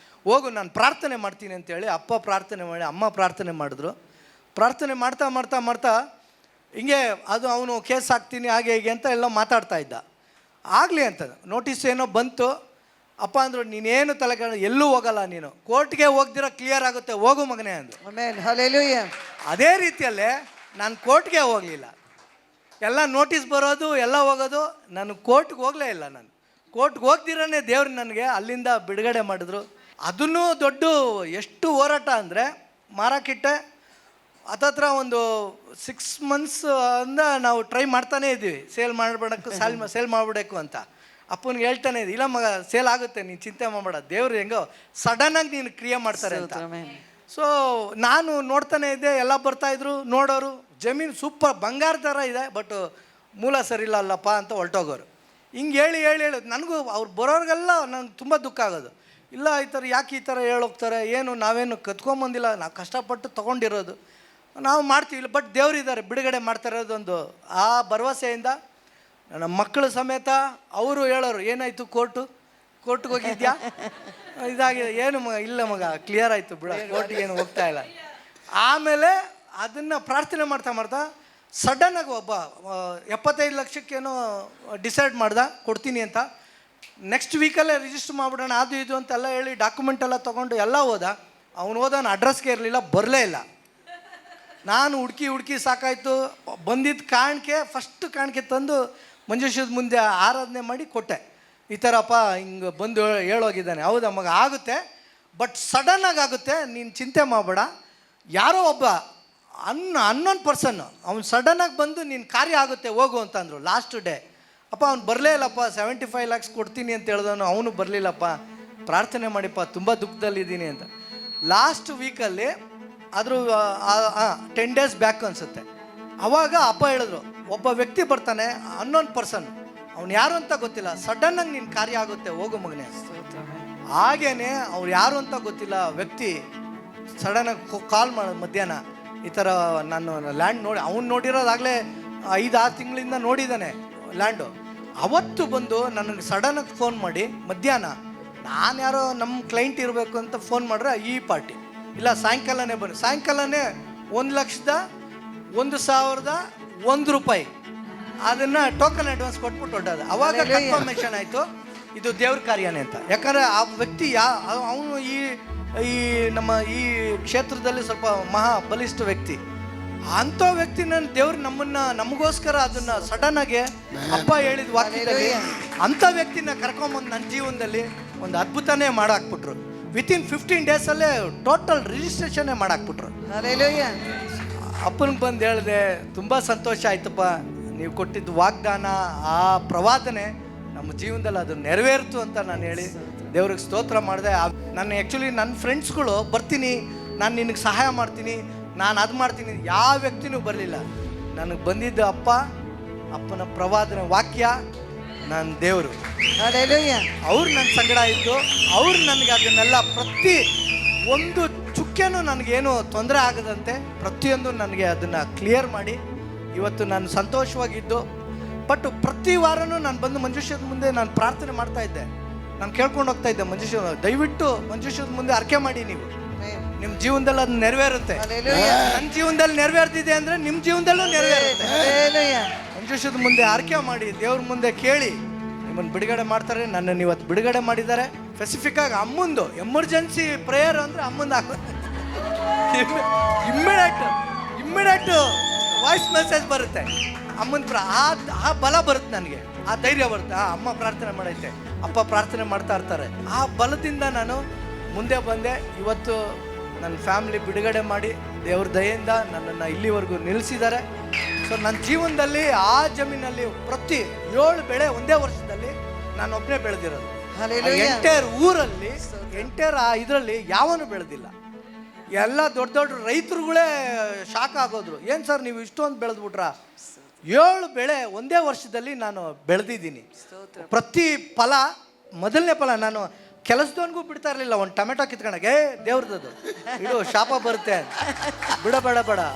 Speaker 1: ಹೋಗು, ನಾನು ಪ್ರಾರ್ಥನೆ ಮಾಡ್ತೀನಿ ಅಂತೇಳಿ ಅಪ್ಪ ಪ್ರಾರ್ಥನೆ ಮಾಡಿ, ಅಮ್ಮ ಪ್ರಾರ್ಥನೆ ಮಾಡಿದ್ರು. ಪ್ರಾರ್ಥನೆ ಮಾಡ್ತಾ ಮಾಡ್ತಾ ಮಾಡ್ತಾ ಹಿಂಗೆ ಅದು ಅವನು ಕೇಸ್ ಹಾಕ್ತೀನಿ ಹಾಗೆ ಹೀಗೆ ಅಂತ ಎಲ್ಲ ಮಾತಾಡ್ತಾ ಇದ್ದ. ಆಗಲಿ ಅಂತ ನೋಟಿಸ್ ಏನೋ ಬಂತು. ಅಪ್ಪ ಅಂದರು, ನೀನೇನು ತಲೆ ಎಲ್ಲೂ ಹೋಗಲ್ಲ, ನೀನು ಕೋರ್ಟ್ಗೆ ಹೋಗ್ದಿರ ಕ್ಲಿಯರ್ ಆಗುತ್ತೆ, ಹೋಗು ಮಗನೇ ಅಂದರು. ಅದೇ ರೀತಿಯಲ್ಲೇ ನಾನು ಕೋರ್ಟ್ಗೆ ಹೋಗಲಿಲ್ಲ. ಎಲ್ಲ ನೋಟಿಸ್ ಬರೋದು ಎಲ್ಲ ಹೋಗೋದು, ನಾನು ಕೋರ್ಟ್ಗೆ ಹೋಗಲೇ ಇಲ್ಲ. ನಾನು ಕೋರ್ಟ್ಗೆ ಹೋಗ್ದಿರೇ ದೇವ್ರು ನನಗೆ ಅಲ್ಲಿಂದ ಬಿಡುಗಡೆ ಮಾಡಿದ್ರು. ಅದನ್ನೂ ದೊಡ್ಡ ಎಷ್ಟು ಹೋರಾಟ ಅಂದರೆ, ಮಾರಕ್ಕಿಟ್ಟೆ ಹತ್ತತ್ರ ಒಂದು 6 months ಅಂದ ನಾವು ಟ್ರೈ ಮಾಡ್ತಾನೇ ಇದ್ದೀವಿ, ಸೇಲ್ ಮಾಡಿಬಿಡಬೇಕು ಅಂತ. ಅಪ್ಪನಿಗೆ ಹೇಳ್ತಾನೆ ಇದ್ದೀವಿ, ಇಲ್ಲ ಮಗ ಸೇಲ್ ಆಗುತ್ತೆ, ನೀನು ಚಿಂತೆ ಮಾಡಬೇಡ, ದೇವ್ರು ಹೆಂಗೋ ಸಡನ್ನಾಗಿ ನೀನು ಕ್ರಿಯೆ ಮಾಡ್ತಾರೆ ಅಂತ. ಸೊ ನಾನು ನೋಡ್ತಾನೆ ಇದ್ದೆ, ಎಲ್ಲ ಬರ್ತಾಯಿದ್ರು ನೋಡೋರು. ಜಮೀನು ಸೂಪರ್ ಬಂಗಾರ ಥರ ಇದೆ, ಬಟ್ ಮೂಲ ಸರಿಯಿಲ್ಲ ಅಲ್ಲಪ್ಪ ಅಂತ ಹೊರಟೋಗೋರು. ಹಿಂಗೆ ಹೇಳಿ ನನಗೂ ಅವ್ರು ಬರೋರಿಗೆಲ್ಲ ನಂಗೆ ತುಂಬ ದುಃಖ ಆಗೋದು. ಇಲ್ಲ ಈ ಥರ ಯಾಕೆ ಈ ಥರ ಹೇಳೋಗ್ತಾರೆ, ಏನು ನಾವೇನು ಕತ್ಕೊಂಬಂದಿಲ್ಲ, ನಾವು ಕಷ್ಟಪಟ್ಟು ತೊಗೊಂಡಿರೋದು, ನಾವು ಮಾಡ್ತೀವಿ. ಬಟ್ ದೇವರಿದ್ದಾರೆ, ಬಿಡುಗಡೆ ಮಾಡ್ತಾ ಇರೋದೊಂದು ಆ ಭರವಸೆಯಿಂದ ನಮ್ಮ ಮಕ್ಕಳು ಸಮೇತ ಅವರು ಹೇಳೋರು, ಏನಾಯಿತು ಕೋರ್ಟ್ಗೆ ಹೋಗಿದ್ಯಾ, ಇದಾಗಿದೆ, ಏನು ಮಗ, ಇಲ್ಲ ಮಗ ಕ್ಲಿಯರ್ ಆಯಿತು ಬಿಡ, ಕೋರ್ಟಿಗೆ ಏನು ಹೋಗ್ತಾ ಇಲ್ಲ. ಆಮೇಲೆ ಅದನ್ನು ಪ್ರಾರ್ಥನೆ ಮಾಡ್ತಾ ಸಡನ್ನಾಗಿ ಒಬ್ಬ 75 ಲಕ್ಷಕ್ಕೇನೋ ಡಿಸೈಡ್ ಮಾಡ್ದೆ ಕೊಡ್ತೀನಿ ಅಂತ. ನೆಕ್ಸ್ಟ್ ವೀಕಲ್ಲೇ ರಿಜಿಸ್ಟರ್ ಮಾಡಿಬಿಡೋಣ ಅದು ಇದು ಅಂತೆಲ್ಲ ಹೇಳಿ ಡಾಕ್ಯುಮೆಂಟ್ ಎಲ್ಲ ತೊಗೊಂಡು ಎಲ್ಲ ಹೋದ. ಅವನು ಹೋದ, ಅಡ್ರೆಸ್ಗೆ ಇರಲಿಲ್ಲ, ಬರಲೇ ಇಲ್ಲ. ನಾನು ಹುಡುಕಿ ಸಾಕಾಯಿತು. ಬಂದಿದ್ದ ಫಸ್ಟ್ ಕಾಣಿಕೆ ತಂದು ಮಂಜುಷದ ಮುಂದೆ ಆರಾಧನೆ ಮಾಡಿ ಕೊಟ್ಟೆ. ಈ ಥರಪ್ಪ ಹಿಂಗೆ ಬಂದು ಹೇಳೋಗಿದ್ದಾನೆ. ಹೌದಾ ಮಗ, ಆಗುತ್ತೆ, ಬಟ್ ಸಡನ್ನಾಗಿ ಆಗುತ್ತೆ, ನೀನು ಚಿಂತೆ ಮಾಡಬೇಡ. ಯಾರೋ ಒಬ್ಬ ಅನ್ನೋನ್ ಪರ್ಸನ್ ಅವ್ನು ಸಡನ್ನಾಗಿ ಬಂದು ನಿನ್ನ ಕಾರ್ಯ ಆಗುತ್ತೆ ಹೋಗು ಅಂತಂದರು. ಲಾಸ್ಟ್ ಡೇ ಅಪ್ಪ ಅವ್ನು ಬರಲೇ ಇಲ್ಲಪ್ಪ, 75 lakhs ಕೊಡ್ತೀನಿ ಅಂತ ಹೇಳ್ದವನು, ಅವನು ಬರಲಿಲ್ಲಪ್ಪ, ಪ್ರಾರ್ಥನೆ ಮಾಡಿಪ್ಪ, ತುಂಬ ದುಃಖದಲ್ಲಿದ್ದೀನಿ ಅಂತ. ಲಾಸ್ಟ್ ವೀಕಲ್ಲಿ ಆದರೂ 10 days ಬ್ಯಾಕ್ ಅನಿಸುತ್ತೆ, ಅವಾಗ ಅಪ್ಪ ಹೇಳಿದ್ರು, ಒಬ್ಬ ವ್ಯಕ್ತಿ ಬರ್ತಾನೆ, ಅನ್ನೋನ್ ಪರ್ಸನ್, ಅವ್ನು ಯಾರು ಅಂತ ಗೊತ್ತಿಲ್ಲ, ಸಡನ್ನಾಗಿ ನಿನ್ನ ಕಾರ್ಯ ಆಗುತ್ತೆ, ಹೋಗು ಮಗನೇ. ಹಾಗೇನೆ ಅವ್ರು ಯಾರು ಅಂತ ಗೊತ್ತಿಲ್ಲ ವ್ಯಕ್ತಿ ಸಡನ್ನಾಗಿ ಕಾಲ್ ಮಾಡೋದು ಮಧ್ಯಾಹ್ನ, ಈ ಥರ ನಾನು ಲ್ಯಾಂಡ್ ನೋಡಿ, ಅವ್ನು ನೋಡಿರೋದಾಗಲೇ 5-6 ತಿಂಗಳಿಂದ ನೋಡಿದ್ದಾನೆ ಲ್ಯಾಂಡು. ಅವತ್ತು ಬಂದು ನನಗೆ ಸಡನ್ನಾಗಿ ಫೋನ್ ಮಾಡಿ ಮಧ್ಯಾಹ್ನ, ನಾನು ಯಾರೋ ನಮ್ಮ ಕ್ಲೈಂಟ್ ಇರಬೇಕು ಅಂತ ಫೋನ್ ಮಾಡ್ರೆ ಈ ಪಾರ್ಟಿ ಇಲ್ಲ ಸಾಯಂಕಾಲನೇ ಬನ್ನಿ, ಸಾಯಂಕಾಲನೇ 1,01,001 ರೂಪಾಯಿ ಅದನ್ನು ಟೋಕನ್ ಅಡ್ವಾನ್ಸ್ ಕೊಟ್ಬಿಟ್ಟು ಹೊಟ್ಟದ. ಅವಾಗ ಕನ್ಫರ್ಮೇಷನ್ ಆಯಿತು ಇದು ದೇವ್ರ ಕಾರ್ಯನೇ ಅಂತ. ಯಾಕಂದರೆ ಆ ವ್ಯಕ್ತಿ ಅವನು ಈ ನಮ್ಮ ಈ ಕ್ಷೇತ್ರದಲ್ಲಿ ಸ್ವಲ್ಪ ಮಹಾ ಬಲಿಷ್ಠ ವ್ಯಕ್ತಿ. ಅಂಥ ವ್ಯಕ್ತಿ ದೇವ್ರು ನಮಗೋಸ್ಕರ ಅದನ್ನ ಸಡನ್ ಆಗಿ ಅಪ್ಪ ಹೇಳಿದ ವಾಕ್ಯದಲ್ಲಿ ಅಂಥ ವ್ಯಕ್ತಿನ ಕರ್ಕೊಂಬಂದು ನನ್ನ ಜೀವನದಲ್ಲಿ ಒಂದು ಅದ್ಭುತನೇ ಮಾಡಾಕ್ಬಿಟ್ರು. Within 15 ಡೇಸಲ್ಲೇ total ರಿಜಿಸ್ಟ್ರೇಷನ್ನೇ ಮಾಡಾಕ್ಬಿಟ್ರು. ಅಪ್ಪನಿಗೆ ಬಂದು ಹೇಳಿದೆ, ತುಂಬ ಸಂತೋಷ ಆಯ್ತಪ್ಪ, ನೀವು ಕೊಟ್ಟಿದ್ದು ವಾಗ್ದಾನ, ಆ ಪ್ರವಾದನೆ ನಮ್ಮ ಜೀವನದಲ್ಲಿ ಅದು ನೆರವೇರಿತು ಅಂತ ನಾನು ಹೇಳಿ ದೇವ್ರಿಗೆ ಸ್ತೋತ್ರ ಮಾಡಿದೆ. ನಾನು ಆ್ಯಕ್ಚುಲಿ ನನ್ನ ಫ್ರೆಂಡ್ಸ್ಗಳು ಬರ್ತೀನಿ, ನಾನು ನಿನಗೆ ಸಹಾಯ ಮಾಡ್ತೀನಿ, ನಾನು ಅದು ಮಾಡ್ತೀನಿ, ಯಾವ ವ್ಯಕ್ತಿನೂ ಬರಲಿಲ್ಲ. ನನಗೆ ಬಂದಿದ್ದ ಅಪ್ಪನ ಪ್ರವಾದನೆ ವಾಕ್ಯ, ನನ್ನ ದೇವರು, ಅವ್ರು ನನ್ನ ಸಂಗಡ ಇದ್ದು, ಅವ್ರು ನನಗೆ ಅದನ್ನೆಲ್ಲ ಪ್ರತಿ ಒಂದು ಚುಕ್ಕೆನೂ ನನಗೇನು ತೊಂದರೆ ಆಗದಂತೆ ಪ್ರತಿಯೊಂದು ನನಗೆ ಅದನ್ನು ಕ್ಲಿಯರ್ ಮಾಡಿ ಇವತ್ತು ನಾನು ಸಂತೋಷವಾಗಿದ್ದು. ಬಟ್ ಪ್ರತಿ ವಾರನೂ ನಾನು ಬಂದು ಮಂಜುಷದ ಮುಂದೆ ನಾನು ಪ್ರಾರ್ಥನೆ ಮಾಡ್ತಾ ಇದ್ದೆ, ನಾನು ಕೇಳ್ಕೊಂಡು ಹೋಗ್ತಾ ಇದ್ದೆ, ದಯವಿಟ್ಟು ಮಂಜುಷದ ಮುಂದೆ ಅರ್ಕೆ ಮಾಡಿ, ನೀವು ನಿಮ್ಮ ಜೀವನದಲ್ಲಿ ಅದು ನೆರವೇರುತ್ತೆ. ನನ್ನ ಜೀವನದಲ್ಲಿ ನೆರವೇರ್ತಿದೆ ಅಂದರೆ ನಿಮ್ಮ ಜೀವನದಲ್ಲೂ ನೆರವೇರುತ್ತೆ. ಮಂಜುಷದ ಮುಂದೆ ಅರ್ಕೆ ಮಾಡಿ, ದೇವ್ರ ಮುಂದೆ ಕೇಳಿ, ನಿಮ್ಮನ್ನು ಬಿಡುಗಡೆ ಮಾಡ್ತಾರೆ. ನನ್ನನ್ನು ಇವತ್ತು ಬಿಡುಗಡೆ ಮಾಡಿದ್ದಾರೆ. ಸ್ಪೆಸಿಫಿಕ್ಕಾಗಿ ಅಮ್ಮಂದು ಎಮರ್ಜೆನ್ಸಿ ಪ್ರೇಯರ್ ಅಂದರೆ ಅಮ್ಮಂದು ಇಮ್ಮಿಡಿಯೇಟ್ ವಾಯ್ಸ್ ಮೆಸೇಜ್ ಬರುತ್ತೆ. ಅಮ್ಮನ ಆ ಬಲ ಬರುತ್ತೆ, ನನಗೆ ಆ ಧೈರ್ಯ ಬರುತ್ತೆ. ಅಮ್ಮ ಪ್ರಾರ್ಥನೆ ಮಾಡೈತೆ, ಅಪ್ಪ ಪ್ರಾರ್ಥನೆ ಮಾಡ್ತಾ ಇರ್ತಾರೆ. ಆ ಬಲದಿಂದ ನಾನು ಮುಂದೆ ಬಂದೆ. ಇವತ್ತು ನನ್ನ ಫ್ಯಾಮಿಲಿ ಬಿಡುಗಡೆ ಮಾಡಿ ದೇವ್ರ ದಯೆಯಿಂದ ನನ್ನನ್ನು ಇಲ್ಲಿವರೆಗೂ ನಿಲ್ಲಿಸಿದ್ದಾರೆ. ಸೊ ನನ್ನ ಜೀವನದಲ್ಲಿ ಆ ಜಮೀನಲ್ಲಿ ಪ್ರತಿ 7 ಬೆಳೆ ಒಂದೇ ವರ್ಷದಲ್ಲಿ ನಾನು ಒಬ್ಬನೇ ಬೆಳೆದಿರೋದು. ಎಂಟೈರ್ ಊರಲ್ಲಿ ಇದರಲ್ಲಿ ಯಾವನು ಬೆಳೆದಿಲ್ಲ. ಎಲ್ಲ ದೊಡ್ಡ ದೊಡ್ಡ ರೈತರುಗಳೇ ಶಾಕ್ ಆಗೋದ್ರು, ಏನು ಸರ್ ನೀವು ಇಷ್ಟೊಂದು ಬೆಳೆದ್ಬಿಟ್ರಾ? 7 ಬೆಳೆ ಒಂದೇ ವರ್ಷದಲ್ಲಿ ನಾನು ಬೆಳೆದಿದ್ದೀನಿ. ಪ್ರತಿ ಫಲ, ಮೊದಲನೇ ಫಲ ನಾನು ಕೆಲಸದವನಿಗೂ ಬಿಡ್ತಾ ಇರಲಿಲ್ಲ. ಒಂದು ಟೊಮೆಟೊ ಕಿತ್ಕೊಂಡಾಗೆ ದೇವ್ರದ್ದು ಇಡು, ಶಾಪ ಬರುತ್ತೆ, ಬೇಡ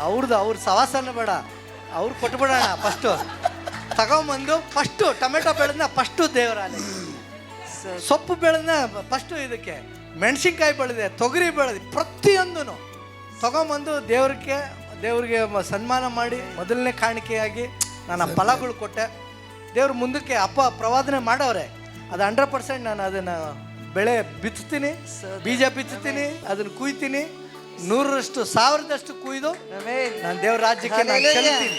Speaker 1: ಅವ್ರ ಸವಾಸನ ಬೇಡ, ಅವ್ರು ಕೊಟ್ಬಿಡೋಣ, ಫಸ್ಟು ತಗೊಂಬಂದು ಫಸ್ಟು ಟೊಮೆಟೊ ಬೆಳೆದ್ನ ಫಸ್ಟು ದೇವರಾಲೆ, ಸೊಪ್ಪು ಬೆಳೆದ್ನ ಫಸ್ಟು ಇದಕ್ಕೆ, ಮೆಣಸಿನ್ಕಾಯಿ ಬೆಳೆದೆ, ತೊಗರಿ ಬೆಳೆದೆ, ಪ್ರತಿಯೊಂದೂ ತಗೊಂಬಂದು ದೇವ್ರಿಗೆ ಸನ್ಮಾನ ಮಾಡಿ ಮೊದಲನೇ ಕಾಣಿಕೆಯಾಗಿ ನಾನು ಆ ಫಲಗಳು ಕೊಟ್ಟೆ. ದೇವ್ರ ಮುಂದಕ್ಕೆ ಅಪ್ಪ ಪ್ರವಾದನೆ ಮಾಡವ್ರೆ, ಅದು 100% ನಾನು ಅದನ್ನು ಬೆಳೆ ಬಿತ್ತೀನಿ, ಬೀಜ ಬಿತ್ತೀನಿ, ಅದನ್ನು ಕುಯ್ತೀನಿ, 100ರಷ್ಟು 1000ದಷ್ಟು ಕುಯ್ದು ನಾನು ದೇವ್ರ ರಾಜ್ಯಕ್ಕೆ ನಾನು ಚೆಲ್ತೀನಿ.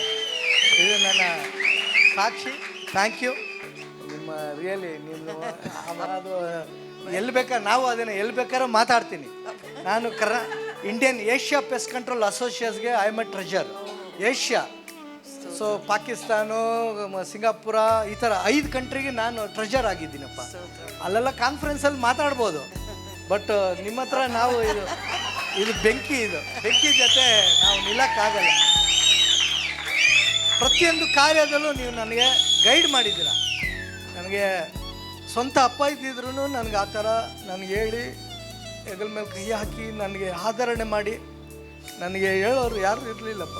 Speaker 1: ಇದು ನನ್ನ ಸಾಕ್ಷಿ. Thank you. ನಿಮ್ಮ ರಿಯಲಿ ನಿಮ್ಮ ಅದು ಎಲ್ಲಿ ಬೇಕಾದ್ರೆ ನಾವು ಅದನ್ನು ಎಲ್ಲಿ ಬೇಕಾದ್ರೂ ಮಾತಾಡ್ತೀನಿ. ನಾನು ಇಂಡಿಯನ್ ಏಷ್ಯಾ ಪೆಸ್ಟ್ ಕಂಟ್ರೋಲ್ ಅಸೋಸಿಯೇಷನ್ಗೆ I am a treasure Asia. So Pakistan, Singapore, ಈ ಥರ 5 ಕಂಟ್ರಿಗೆ ನಾನು ಟ್ರೆಜರ್ ಆಗಿದ್ದೀನಪ್ಪ. ಅಲ್ಲೆಲ್ಲ ಕಾನ್ಫರೆನ್ಸಲ್ಲಿ ಮಾತಾಡ್ಬೋದು, ಬಟ್ ನಿಮ್ಮ ಹತ್ರ ನಾವು ಇದು ಬೆಂಕಿ ಜೊತೆ ನಾವು ನಿಲ್ಲಕ್ಕಾಗಲ್ಲ. ಪ್ರತಿಯೊಂದು ಕಾರ್ಯದಲ್ಲೂ ನೀವು ನನಗೆ ಗೈಡ್ ಮಾಡಿದ್ದೀರ. ನನಗೆ ಸ್ವಂತ ಅಪ್ಪ ಇದ್ದಿದ್ರು ನನಗೆ ಆ ಥರ ನನಗೆ ಹೇಳಿ ಹೆಗಲ ಮೇಲೆ ಕೈ ಹಾಕಿ ನನಗೆ ಆಧರಣೆ ಮಾಡಿ ನನಗೆ ಹೇಳೋರು ಯಾರು ಇರಲಿಲ್ಲಪ್ಪ.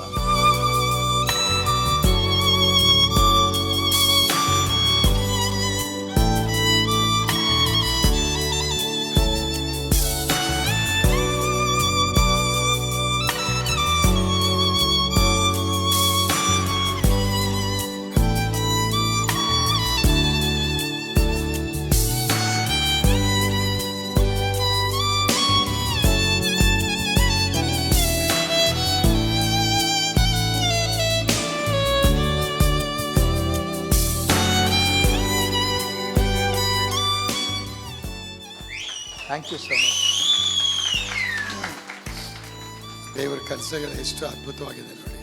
Speaker 1: Thank you so much.
Speaker 2: ದೇವರ ಕೆಲಸಗಳು ಎಷ್ಟು ಅದ್ಭುತವಾಗಿದೆ ನೋಡಿ.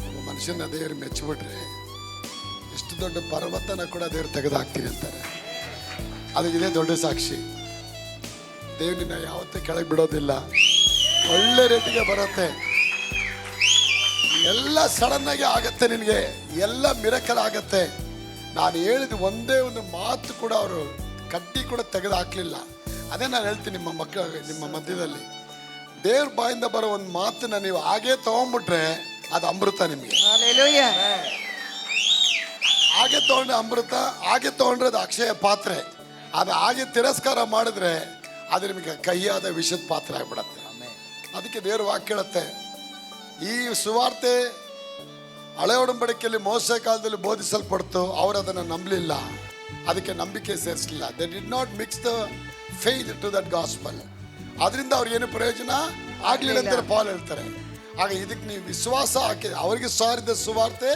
Speaker 2: ಒಬ್ಬ ಮನುಷ್ಯನ ದೇವರು ಮೆಚ್ಚಿಬಿಟ್ರೆ ಎಷ್ಟು ದೊಡ್ಡ ಪರ್ವತನ ಕೂಡ ದೇವರು ತೆಗೆದು ಹಾಕ್ತೀನಿ ಅಂತಾರೆ. ಅದು ಇದೇ ದೊಡ್ಡ ಸಾಕ್ಷಿ. ದೇವ್ರನ್ನ ಯಾವತ್ತೂ ಕೆಳಗೆ ಬಿಡೋದಿಲ್ಲ, ಒಳ್ಳೆ ರೇಟಿಗೆ ಬರುತ್ತೆ. ಎಲ್ಲ ಸಡನ್ ಆಗಿ ಆಗತ್ತೆ, ನಿನಗೆ ಎಲ್ಲ ಮಿರಕಲ್ ಆಗತ್ತೆ. ನಾನು ಹೇಳಿದ ಒಂದೇ ಒಂದು ಮಾತು ಕೂಡ ಅವರು ಕಡ್ಡಿ ಕೂಡ ತೆಗೆದು ಹಾಕ್ಲಿಲ್ಲ. ಅದೇ ನಾನು ಹೇಳ್ತೀನಿ ನಿಮ್ಮ ಮಕ್ಕಳು, ನಿಮ್ಮ ಮಧ್ಯದಲ್ಲಿ ದೇವ್ರ ಬಾಯಿಂದ ಬರೋ ಒಂದು ಮಾತನ್ನ ನೀವು ಹಾಗೇ ತಗೊಂಡ್ಬಿಟ್ರೆ ಅದು ಅಮೃತ ನಿಮಗೆ. ಹಾಗೆ ತಗೊಂಡ್ರೆ ಅಮೃತ, ಹಾಗೆ ತಗೊಂಡ್ರೆ ಅದು ಅಕ್ಷಯ ಪಾತ್ರೆ. ಅದು ಹಾಗೆ ತಿರಸ್ಕಾರ ಮಾಡಿದ್ರೆ ಅದು ನಿಮಗೆ ಕಹಿಯಾದ ವಿಷದ ಪಾತ್ರೆ ಆಗ್ಬಿಡತ್ತೆ. ಅದಕ್ಕೆ ದೇವ್ರ ವಾಕ್ಯ ಹೇಳುತ್ತೆ, ಈ ಸುವಾರ್ತೆ ಹಳೆ ಒಡಂಬಡಿಕೆಯಲ್ಲಿ ಮೋಸೆ ಕಾಲದಲ್ಲಿ ಬೋಧಿಸಲ್ಪಡ್ತು, ಅವರು ಅದನ್ನು ನಂಬಲಿಲ್ಲ, ಅದಕ್ಕೆ ನಂಬಿಕೆ ಸೇರಿಸಲಿಲ್ಲ. They did not mix the faith to that gospel. ಅದರಿಂದ ಅವ್ರಿಗೇನು ಪ್ರಯೋಜನ ಆಗ್ಲಿಲ್ಲ ಅಂತ ಪಾಲ್ ಹೇಳ್ತಾರೆ. ಆಗ ಇದಕ್ಕೆ ನೀವು ವಿಶ್ವಾಸ ಹಾಕಿ ಅವರಿಗೆ ಸಾರಿದ ಸುವಾರ್ತೆ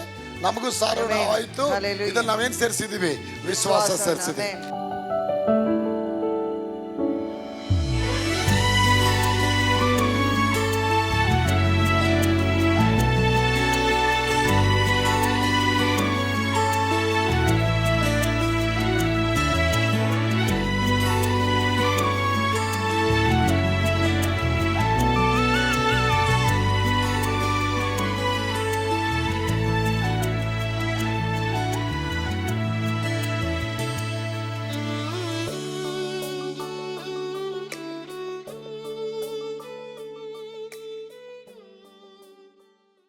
Speaker 2: ನಮಗೂ ಸಾರೋಣ ಆಯ್ತು. ಇದನ್ನ ನಾವೇನ್ ಸೇರಿಸಿದೀವಿ? ವಿಶ್ವಾಸ ಸೇರಿಸಿದ್ವಿ.